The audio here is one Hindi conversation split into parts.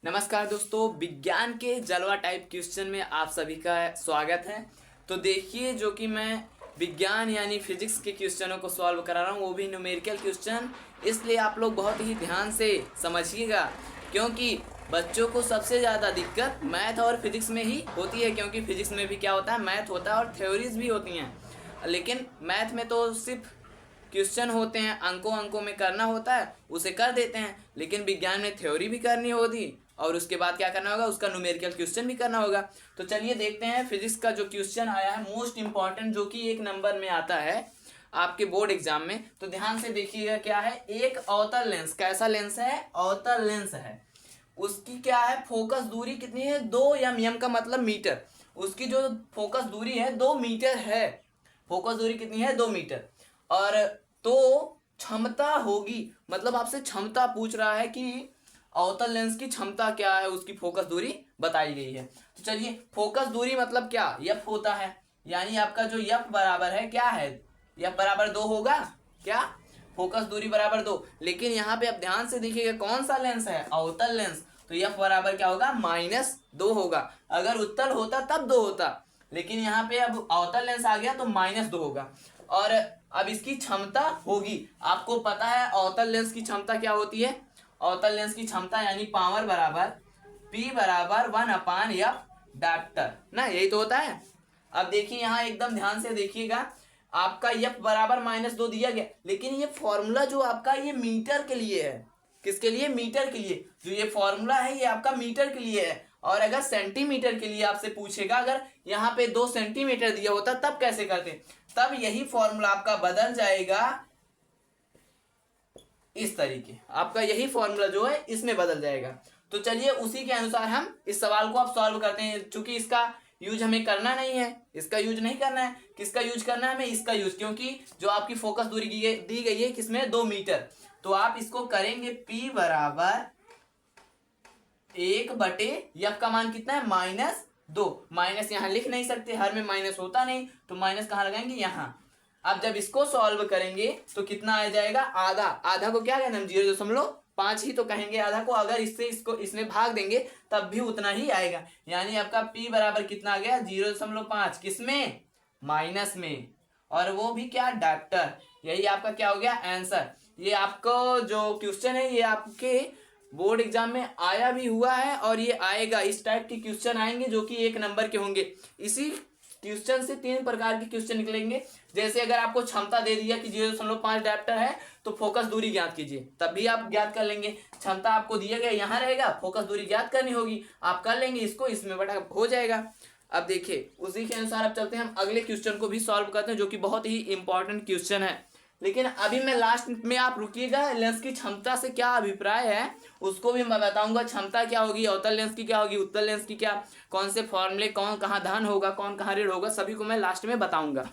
नमस्कार दोस्तों, विज्ञान के जलवा टाइप क्वेश्चन में आप सभी का स्वागत है। तो देखिए, जो कि मैं विज्ञान यानी फिजिक्स के क्वेश्चनों को सॉल्व करा रहा हूँ, वो भी न्यूमेरिकल क्वेश्चन। इसलिए आप लोग बहुत ही ध्यान से समझिएगा, क्योंकि बच्चों को सबसे ज़्यादा दिक्कत मैथ और फिजिक्स में ही होती है। क्योंकि फिजिक्स में भी क्या होता है, मैथ होता है और थ्योरीज भी होती हैं। लेकिन मैथ में तो सिर्फ क्वेश्चन होते हैं, अंकों अंकों में करना होता है, उसे कर देते हैं। लेकिन विज्ञान में थ्योरी भी करनी होती और उसके बाद क्या करना होगा, उसका न्यूमेरिकल क्वेश्चन भी करना होगा। तो चलिए देखते हैं फिजिक्स का जो क्वेश्चन आया है मोस्ट इंपॉर्टेंट, जो कि 1 नंबर में आता है आपके बोर्ड एग्जाम में। तो ध्यान से देखिएगा, क्या है, एक अवतल लेंस। कैसा लेंस है? अवतल लेंस है। उसकी क्या है, फोकस दूरी कितनी है? 2 m का मतलब मीटर। उसकी जो फोकस दूरी है 2 मीटर है। फोकस दूरी कितनी है? 2 मीटर। और तो क्षमता होगी, मतलब आपसे क्षमता पूछ रहा है कि अवतल लेंस की क्षमता क्या है, उसकी फोकस दूरी बताई गई है। तो चलिए, फोकस दूरी मतलब क्या, एफ होता है। यानी आपका जो एफ बराबर है, क्या है, एफ बराबर 2 होगा। क्या? फोकस दूरी बराबर 2। लेकिन यहाँ पे आप ध्यान से देखिएगा, कौन सा लेंस है? अवतल लेंस। तो एफ बराबर क्या होगा? -2 होगा। अगर उत्तल होता तब 2 होता, लेकिन यहाँ पे अब अवतल लेंस आ गया तो -2 होगा। और अब इसकी क्षमता होगी, आपको पता है अवतल लेंस की क्षमता क्या होती है। अवतल लेंस की क्षमता यानी पावर बराबर P बराबर 1/f डाप्टर ना, यही तो होता है। अब देखिए, यहाँ एकदम ध्यान से देखिएगा, आपका F बराबर -2 दिया गया, लेकिन ये फॉर्मूला जो आपका ये मीटर के लिए है। किसके लिए? मीटर के लिए। जो ये फॉर्मूला है ये आपका मीटर के लिए है। और अगर सेंटीमीटर के लिए आपसे पूछेगा, अगर यहाँ पे 2 सेंटीमीटर दिया होता तब कैसे करते? तब यही फॉर्मूला आपका बदल जाएगा इस तरीके। आपका यही फॉर्मूला जो है इसमें बदल जाएगा। तो चलिए, उसी के अनुसार हम इस सवाल को अब सॉल्व करते हैं। चूंकि इसका यूज हमें करना नहीं है, इसका यूज नहीं करना है। किसका यूज करना है हमें? इसका यूज। क्योंकि जो आपकी फोकस दूरी दी गई है किसमें? 2 मीटर। तो आप इसको करेंगे P बराबर 1/f का मान कितना है? -2। माइनस यहाँ लिख नहीं सकते, हर में माइनस होता नहीं, तो माइनस कहाँ लगाएंगे? यहाँ। अब जब इसको सॉल्व करेंगे तो कितना आ जाएगा? आधा। आधा को क्या कहना हम? 0.5 ही तो कहेंगे आधा को। अगर इससे इसको इसमें भाग देंगे तब भी उतना ही आएगा। यानी आपका P बराबर कितना आ गया? 0.5। किसमें? माइनस में। और वो भी क्या? डाप्टर। यही आपका क्या हो गया? आंसर। ये आपको जो क्वेश्चन है ये आपके बोर्ड एग्जाम में आया भी हुआ है और ये आएगा। इस टाइप के क्वेश्चन आएंगे जो कि 1 नंबर के होंगे। इसी क्वेश्चन से 3 प्रकार के क्वेश्चन निकलेंगे। जैसे अगर आपको क्षमता दे दिया कि 0.5 डाप्टर है तो फोकस दूरी ज्ञात कीजिए, तब भी आप ज्ञात कर लेंगे। क्षमता आपको दिया गया यहाँ रहेगा, फोकस दूरी ज्ञात करनी होगी, आप कर लेंगे इसको, इसमें बटा हो जाएगा। अब देखिए, उसी के अनुसार अब चलते हैं, हम अगले क्वेश्चन को भी सॉल्व करते हैं, जो कि बहुत ही इंपॉर्टेंट क्वेश्चन है। लेकिन अभी मैं लास्ट में, आप रुकिएगा, लेंस की क्षमता से क्या अभिप्राय है उसको भी मैं बताऊंगा। क्षमता क्या होगी, अवतल लेंस की क्या होगी, उत्तल लेंस की क्या, कौन से फॉर्मूले, कौन कहाँ धन होगा, कौन कहाँ ऋण होगा, सभी को मैं लास्ट में बताऊंगा।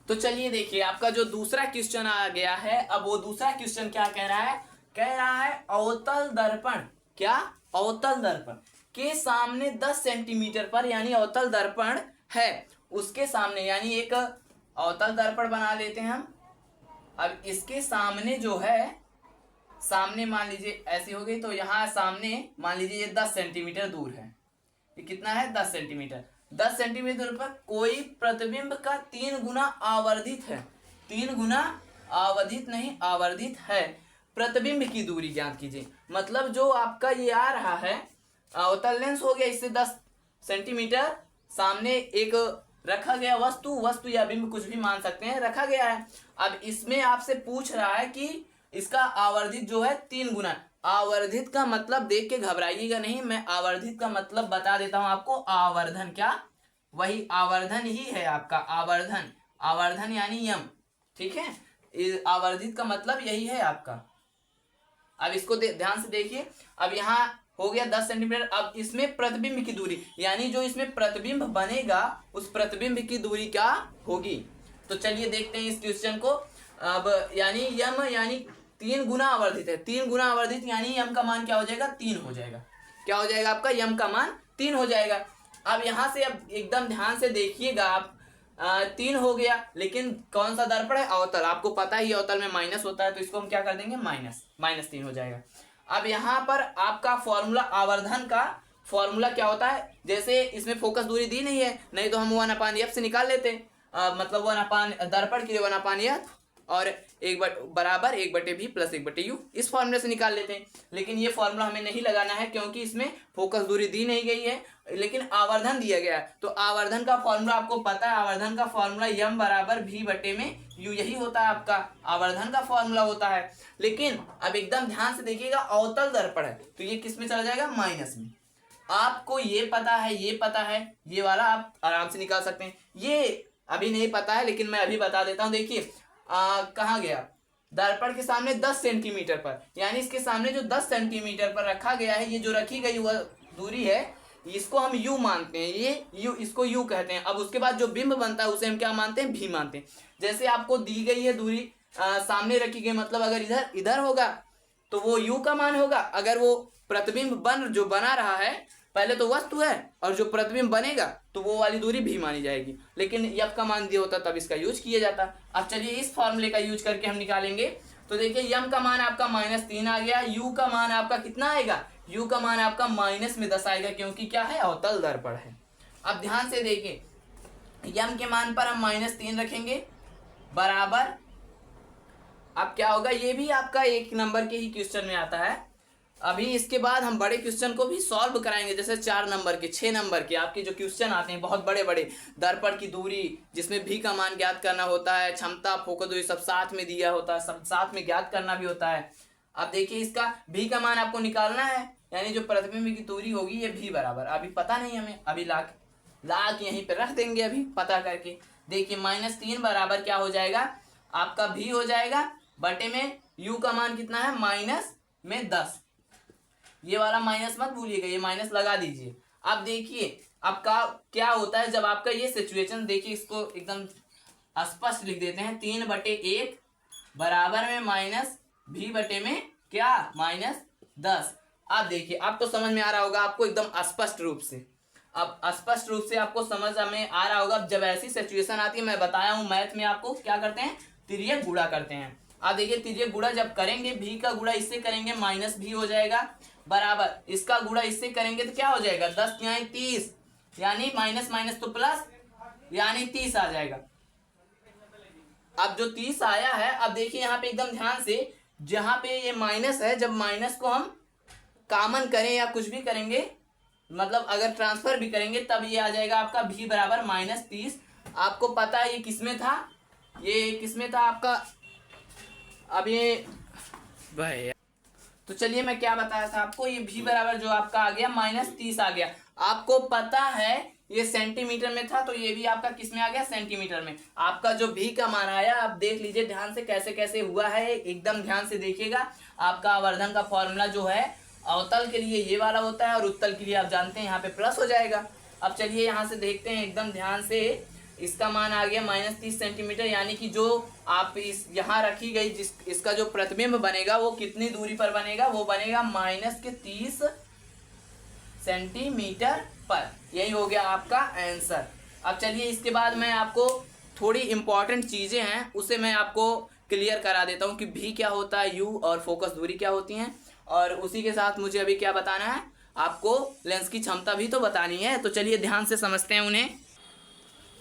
तो चलिए देखिए, आपका जो दूसरा क्वेश्चन आ गया है, अब वो दूसरा क्वेश्चन क्या कह रहा है? कह रहा है अवतल दर्पण। क्या? अवतल दर्पण के सामने 10 सेंटीमीटर पर, यानी अवतल दर्पण है उसके सामने, यानी एक अवतल दर्पण बना लेते हैं हम। अब इसके सामने जो है, सामने मान लीजिए ऐसी हो गई, तो यहाँ सामने मान लीजिए ये 10 सेंटीमीटर दूर है। ये कितना है? 10 सेंटीमीटर। 10 सेंटीमीटर पर कोई प्रतिबिंब का 3 गुना आवर्धित है। 3 गुना आवर्धित नहीं, आवर्धित है प्रतिबिंब की दूरी ज्ञात कीजिए। मतलब जो आपका ये आ रहा है अवतल लेंस हो गया, इससे 10 सेंटीमीटर सामने एक रखा गया वस्तु या बिंब, कुछ भी मान सकते हैं, रखा गया है। अब इसमें आपसे पूछ रहा है कि इसका आवर्धित जो है 3 गुना। आवर्धित का मतलब देख के घबराइएगा नहीं, मैं आवर्धित का मतलब बता देता हूं आपको। आवर्धन, क्या? वही आवर्धन ही है आपका आवर्धन। आवर्धन यानी यम, ठीक है। आवर्धित का मतलब यही है आपका। अब इसको ध्यान से देखिए, अब यहाँ हो गया 10 सेंटीमीटर। अब इसमें प्रतिबिंब की दूरी, यानी जो इसमें प्रतिबिंब बनेगा उस प्रतिबिंब की दूरी क्या होगी? तो चलिए देखते हैं इस क्वेश्चन को। अब यानी यम यानी 3 गुना आवर्धित है। 3 गुना आवर्धित यानी यम का मान क्या हो जाएगा? 3 हो जाएगा। क्या हो जाएगा आपका? यम का मान 3 हो जाएगा। अब यहाँ से अब एकदम ध्यान से देखिएगा आप, 3 हो गया, लेकिन कौन सा दर्पण है? अवतल। आपको पता ही अवतल में माइनस होता है, तो इसको हम क्या कर देंगे? -3 हो जाएगा। अब यहाँ पर आपका फॉर्मूला, आवर्धन का फॉर्मूला क्या होता है, जैसे इसमें फोकस दूरी दी नहीं है, नहीं तो हम 1/f से निकाल लेते, मतलब दर्पण के लिए 1/f और बराबर 1/v प्लस 1/u इस फॉर्मूले से निकाल लेते हैं। लेकिन ये फॉर्मूला हमें नहीं लगाना है क्योंकि इसमें फोकस दूरी दी नहीं गई है, लेकिन आवर्धन दिया गया है। तो आवर्धन का फॉर्मूला आपको पता है, आवर्धन का फॉर्मूला m बराबर v/u यही होता है, आपका आवर्धन का फॉर्मूला होता है। लेकिन अब एकदम ध्यान से देखिएगा, अवतल दर्पण है तो ये किस में चला जाएगा, माइनस में। आपको ये पता है, ये पता है, ये वाला आप आराम से निकाल सकते हैं। ये अभी नहीं पता है लेकिन मैं अभी बता देता हूँ। देखिए कहाँ गया, दर्पण के सामने 10 सेंटीमीटर पर, यानी इसके सामने जो 10 सेंटीमीटर पर रखा गया है, ये जो रखी गई वह दूरी है, इसको हम u मानते हैं, ये u, इसको u कहते हैं। अब उसके बाद जो बिंब बनता है उसे हम क्या मानते हैं, v मानते हैं। जैसे आपको दी गई है दूरी, सामने रखी गई, मतलब अगर इधर इधर होगा तो वो u का मान होगा। अगर वो प्रतिबिंब जो बना रहा है, पहले तो वस्तु है और जो प्रतिबिंब बनेगा तो वो वाली दूरी भी मानी जाएगी। लेकिन f का मान दिया होता तब इसका यूज किया जाता। अब चलिए इस फॉर्मूले का यूज करके हम निकालेंगे। तो देखिए m का मान आपका -3 आ गया, u का मान आपका कितना आएगा, u का मान आपका -10 आएगा, क्योंकि क्या है, अवतल दर्पण है। अब ध्यान से देखिए, m के मान पर हम -3 रखेंगे बराबर, अब क्या होगा, ये भी आपका 1 नंबर के ही क्वेश्चन में आता है। अभी इसके बाद हम बड़े क्वेश्चन को भी सॉल्व कराएंगे, जैसे 4 नंबर के, 6 नंबर के आपके जो क्वेश्चन आते हैं बहुत बड़े बड़े, दर्पण की दूरी जिसमें भी का मान ज्ञात करना होता है, क्षमता, फोकस दूरी सब साथ में दिया होता है, सब साथ में ज्ञात करना भी होता है। अब देखिए इसका भी का मान आपको निकालना है, यानी जो प्रतिबिंब की दूरी होगी ये भी बराबर, अभी पता नहीं हमें, अभी लाख यहीं पर रख देंगे अभी पता करके। देखिए -3 बराबर क्या हो जाएगा, आपका भी हो जाएगा बटे में u का मान कितना है, -10। ये वाला माइनस मत भूलिएगा, ये माइनस लगा दीजिए। अब देखिए अब क्या होता है जब आपका ये सिचुएशन, देखिए इसको एकदम स्पष्ट लिख देते हैं, 3/1 बराबर में -v/में क्या, -10। अब देखिए अब तो समझ में आ रहा होगा आपको एकदम स्पष्ट रूप से, अब स्पष्ट रूप से आपको समझ में आ रहा होगा। जब ऐसी सिचुएशन आती है, मैं बताया हूँ मैथ में आपको क्या करते हैं, तिर्यक गुणा करते हैं। अब देखिए तिर्यक गुणा जब करेंगे, v का गुणा इससे करेंगे -v हो जाएगा, बराबर इसका गुणा इससे करेंगे तो क्या हो जाएगा, 10 यानी 30, यानी माइनस माइनस तो प्लस, यानी 30 आ जाएगा। अब जो 30 आया है, अब देखिए यहाँ पे एकदम ध्यान से, जहां पे ये माइनस है, जब माइनस को हम कॉमन करें या कुछ भी करेंगे, मतलब अगर ट्रांसफर भी करेंगे, तब ये आ जाएगा आपका v बराबर -30। आपको पता है ये किसमें था, ये किसमें था आपका, अब ये भाई, तो चलिए मैं क्या बताया था आपको, ये v बराबर जो आपका आ गया -30 आ गया। आपको पता है ये सेंटीमीटर में था, तो ये भी आपका किस में आ गया, सेंटीमीटर में। आपका जो v का मान आया, आप देख लीजिए ध्यान से कैसे कैसे हुआ है, एकदम ध्यान से देखिएगा। आपका आवर्धन का फॉर्मूला जो है अवतल के लिए ये वाला होता है और उत्तल के लिए आप जानते हैं यहाँ पे प्लस हो जाएगा। अब चलिए यहाँ से देखते हैं एकदम ध्यान से, इसका मान आ गया -30 सेंटीमीटर, यानी कि जो आप इस यहाँ रखी गई इसका जो प्रतिबिंब बनेगा वो कितनी दूरी पर बनेगा, वो बनेगा -30 सेंटीमीटर पर। यही हो गया आपका आंसर। अब चलिए इसके बाद मैं आपको थोड़ी इंपॉर्टेंट चीज़ें हैं उसे मैं आपको क्लियर करा देता हूँ कि भी क्या होता है, यू और फोकस दूरी क्या होती हैं, और उसी के साथ मुझे अभी क्या बताना है, आपको लेंस की क्षमता भी तो बतानी है। तो चलिए ध्यान से समझते हैं उन्हें।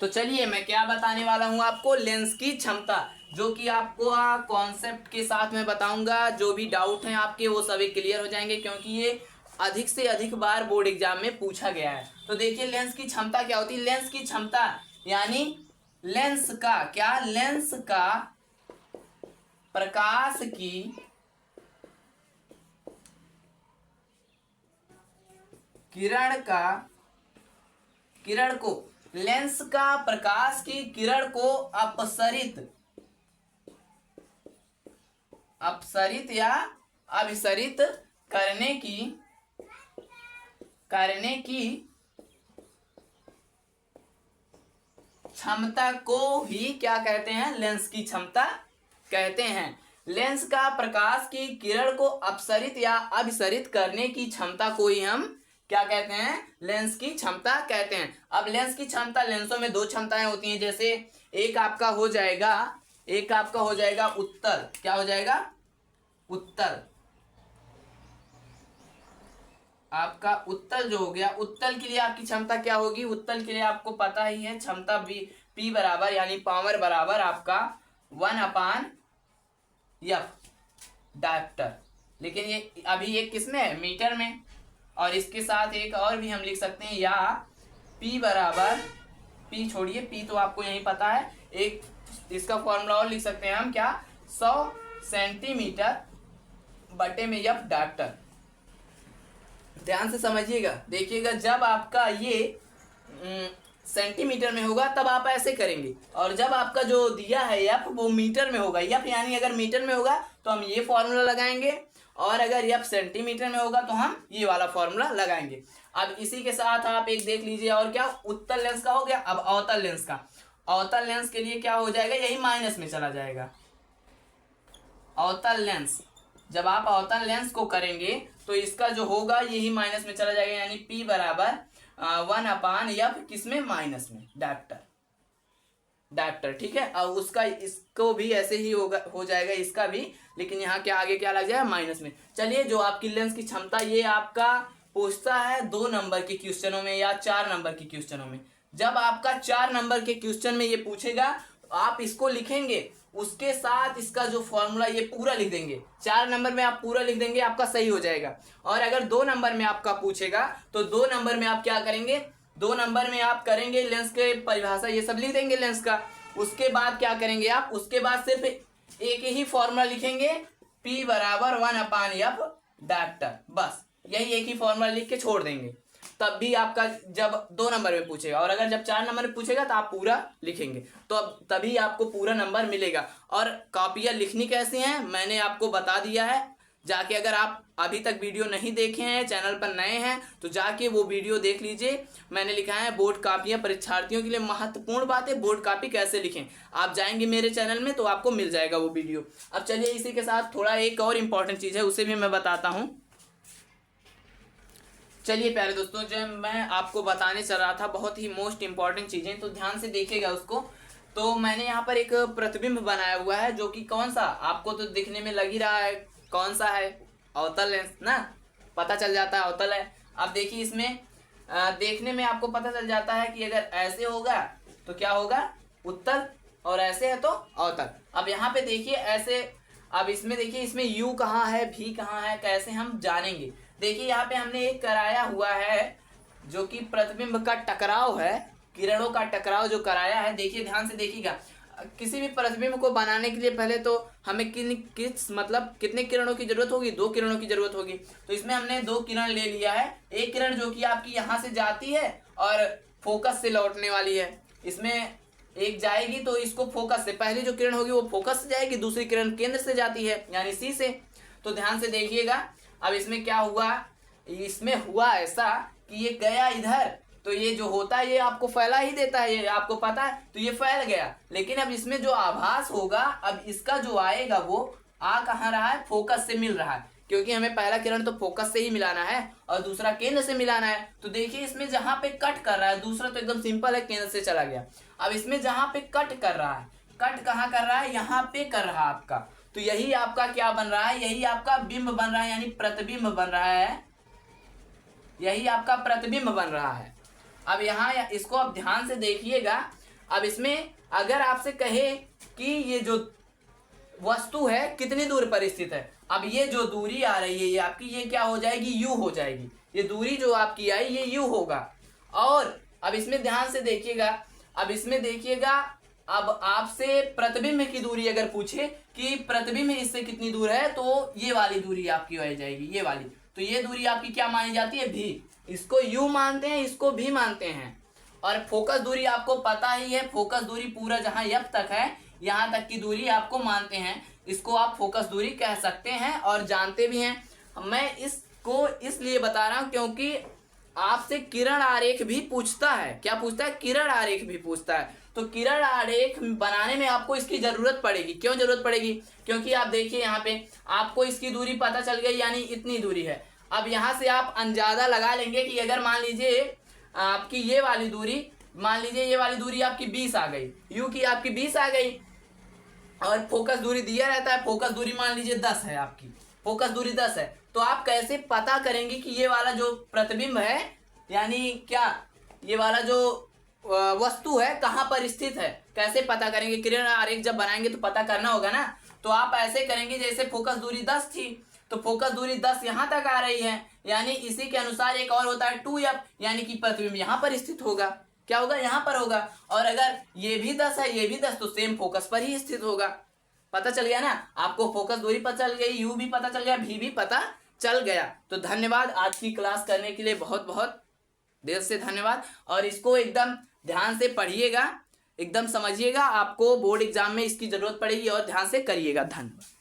तो चलिए मैं क्या बताने वाला हूँ आपको, लेंस की क्षमता, जो कि आपको कॉन्सेप्ट के साथ मैं बताऊंगा। जो भी डाउट हैं आपके वो सभी क्लियर हो जाएंगे, क्योंकि ये अधिक से अधिक बार बोर्ड एग्जाम में पूछा गया है। तो देखिए लेंस की क्षमता क्या होती है। लेंस की क्षमता यानी लेंस का क्या, लेंस का प्रकाश की किरण को लेंस का प्रकाश की किरण को अपसरित या अभिसरित करने की क्षमता को ही क्या कहते हैं, लेंस की क्षमता कहते हैं। लेंस का प्रकाश की किरण को अपसरित या अभिसरित करने की क्षमता को ही हम क्या कहते हैं, लेंस की क्षमता कहते हैं। अब लेंस की क्षमता, लेंसों में दो क्षमताएं होती हैं, जैसे एक आपका हो जाएगा उत्तल, क्या हो जाएगा, उत्तल, आपका उत्तल जो हो गया, उत्तल के लिए आपकी क्षमता क्या होगी, उत्तल के लिए आपको पता ही है क्षमता P बराबर यानी पावर बराबर आपका 1/F डायप्टर। लेकिन ये अभी ये किस में है, मीटर में। और इसके साथ एक और भी हम लिख सकते हैं, या P बराबर, P छोड़िए, P तो आपको यही पता है, एक इसका फॉर्मूला और लिख सकते हैं हम, क्या, 100 सेंटीमीटर बटे में F डायप्टर। ध्यान से समझिएगा, देखिएगा, जब आपका ये सेंटीमीटर में होगा तब आप ऐसे करेंगे, और जब आपका जो दिया है F वो मीटर में होगा, F यानी अगर मीटर में होगा तो हम ये फॉर्मूला लगाएंगे, और अगर F सेंटीमीटर में होगा तो हम ये वाला फॉर्मूला लगाएंगे। अब इसी के साथ आप एक देख लीजिए, और क्या, उत्तल लेंस का हो गया। अब अवतल लेंस का, अवतल लेंस के लिए क्या हो जाएगा, यही माइनस में चला जाएगा। अवतल लेंस, जब आप अवतल लेंस को करेंगे तो इसका जो होगा यही माइनस में चला जाएगा, यानी P बराबर 1/F किसमें, माइनस में, डायप्टर। ठीक है, अब उसका इसको भी ऐसे ही होगा, हो जाएगा इसका भी, लेकिन यहाँ के आगे क्या लग जाएगा, माइनस में। चलिए, जो आपकी लेंस की क्षमता ये आपका पूछता है 2 नंबर के क्वेश्चनों में या 4 नंबर के क्वेश्चनों में। जब आपका 4 नंबर के क्वेश्चन में ये पूछेगा तो आप इसको लिखेंगे, उसके साथ इसका जो फॉर्मूला ये पूरा लिख देंगे। 4 नंबर में आप पूरा लिख देंगे, आपका सही हो जाएगा। और अगर 2 नंबर में आपका पूछेगा तो 2 नंबर में आप क्या करेंगे, 2 नंबर में आप करेंगे लेंस के परिभाषा ये सब लिख देंगे लेंस का। उसके बाद क्या करेंगे आप, उसके बाद सिर्फ एक ही फॉर्मूला लिखेंगे, P बराबर 1/F डायप्टर, बस यही एक ही फॉर्मूला लिख के छोड़ देंगे। तब भी आपका जब 2 नंबर में पूछेगा, और अगर जब 4 नंबर में पूछेगा तो आप पूरा लिखेंगे, तो अब तभी आपको पूरा नंबर मिलेगा। और कॉपियाँ लिखनी कैसे हैं मैंने आपको बता दिया है, जाके अगर आप अभी तक वीडियो नहीं देखे हैं, चैनल पर नए हैं, तो जाके वो वीडियो देख लीजिए। मैंने लिखा है बोर्ड कापियाँ परीक्षार्थियों के लिए महत्वपूर्ण बातें, बोर्ड कापी कैसे लिखें। आप जाएंगे मेरे चैनल में तो आपको मिल जाएगा वो वीडियो। अब चलिए, इसी के साथ थोड़ा एक और इम्पॉर्टेंट चीज़ है, उसे भी मैं बताता हूँ। चलिए प्यारे दोस्तों, जो मैं आपको बताने चल रहा था, बहुत ही मोस्ट इम्पॉर्टेंट चीज़ें, तो ध्यान से देखिएगा उसको। तो मैंने यहाँ पर एक प्रतिबिंब बनाया हुआ है, जो कि कौन सा, आपको तो दिखने में लग ही रहा है कौन सा है, अवतल लेंस ना, पता चल जाता है अवतल है। अब देखिए, इसमें देखने में आपको पता चल जाता है कि अगर ऐसे होगा तो क्या होगा, उत्तल, और ऐसे है तो अवतल। अब यहाँ पे देखिए ऐसे, अब इसमें देखिए, इसमें U कहाँ है, V कहाँ है, कैसे हम जानेंगे। देखिए, यहाँ पे हमने एक कराया हुआ है जो कि प्रतिबिंब का टकराव है, किरणों का टकराव जो कराया है। देखिए, ध्यान से देखिएगा, किसी भी प्रतिबिंब को बनाने के लिए पहले तो हमें कितने किरणों की जरूरत होगी, 2 किरणों की जरूरत होगी। तो इसमें हमने 2 किरण ले लिया है, एक किरण जो कि आपकी यहाँ से जाती है और फोकस से लौटने वाली है। इसमें एक जाएगी तो इसको फोकस से, पहली जो किरण होगी वो फोकस से जाएगी, दूसरी किरण केंद्र से जाती है यानी C से। तो ध्यान से देखिएगा, अब इसमें क्या हुआ, इसमें हुआ ऐसा कि ये गया इधर, तो ये जो होता है ये आपको फैला ही देता है, ये आपको पता है, तो ये फैल गया। लेकिन अब इसमें जो आभास होगा, अब इसका जो आएगा वो आ कहाँ रहा है, फोकस से मिल रहा है, क्योंकि हमें पहला किरण तो फोकस से ही मिलाना है और दूसरा केंद्र से मिलाना है। तो देखिए, इसमें जहाँ पे कट कर रहा है, दूसरा तो एकदम सिंपल है, केंद्र से चला गया। अब इसमें जहाँ पे कट कर रहा है, कट कहाँ कर रहा है, यहाँ पे कर रहा है आपका, तो यही आपका क्या बन रहा है, यही आपका बिंब बन रहा है, यानी प्रतिबिंब बन रहा है, यही आपका प्रतिबिंब बन रहा है। अब यहाँ इसको आप ध्यान से देखिएगा। अब इसमें अगर आपसे कहे कि ये जो वस्तु है कितनी दूर पर स्थित है, अब ये जो दूरी आ रही है ये आपकी, ये क्या हो जाएगी, U हो जाएगी। ये दूरी जो आपकी आई ये U होगा। और अब इसमें ध्यान से देखिएगा, अब इसमें देखिएगा, अब आपसे प्रतिबिंब की दूरी अगर पूछे कि प्रतिबिंब इससे कितनी दूर है, तो ये वाली दूरी आपकी हो जाएगी, ये वाली। तो ये दूरी आपकी क्या मानी जाती है, V। इसको U मानते हैं, इसको V मानते हैं। और फोकस दूरी आपको पता ही है, फोकस दूरी पूरा जहाँ F तक है, यहाँ तक की दूरी आपको मानते हैं, इसको आप फोकस दूरी कह सकते हैं और जानते भी हैं। मैं इसको इसलिए बता रहा हूँ क्योंकि आपसे किरण आरेख भी पूछता है। क्या पूछता है, किरण आरेख भी पूछता है। तो किरण आरेख बनाने में आपको इसकी जरूरत पड़ेगी। क्यों जरूरत पड़ेगी, क्योंकि आप देखिए यहाँ पे आपको इसकी दूरी पता चल गई, यानी इतनी दूरी है। अब यहाँ से आप अंदाजा लगा लेंगे कि अगर मान लीजिए आपकी ये वाली दूरी, मान लीजिए ये वाली दूरी आपकी 20 आ गई, U की आपकी 20 आ गई, और फोकस दूरी दिया रहता है, फोकस दूरी मान लीजिए 10 है आपकी, फोकस दूरी 10 है, तो आप कैसे पता करेंगे कि ये वाला जो प्रतिबिंब है यानी क्या ये वाला जो वस्तु है कहाँ पर स्थित है, कैसे पता करेंगे? किरण आरेख जब बनाएंगे तो पता करना होगा ना। तो आप ऐसे करेंगे जैसे फोकस दूरी 10 थी तो फोकस दूरी 10 यहाँ तक आ रही है, यानी इसी के अनुसार एक और होता है 2f, यानी कि प्रतिबिंब यहाँ पर स्थित होगा। क्या होगा? यहाँ पर होगा। और अगर ये भी 10 है ये भी 10 तो सेम फोकस पर ही स्थित होगा। पता चल गया ना आपको? फोकस दूरी पता चल गई, यू भी पता चल गया, भी पता चल गया। तो धन्यवाद आज की क्लास करने के लिए, बहुत बहुत दिल से धन्यवाद। और इसको एकदम ध्यान से पढ़िएगा, एकदम समझिएगा, आपको बोर्ड एग्जाम में इसकी जरूरत पड़ेगी और ध्यान से करिएगा। धन्यवाद।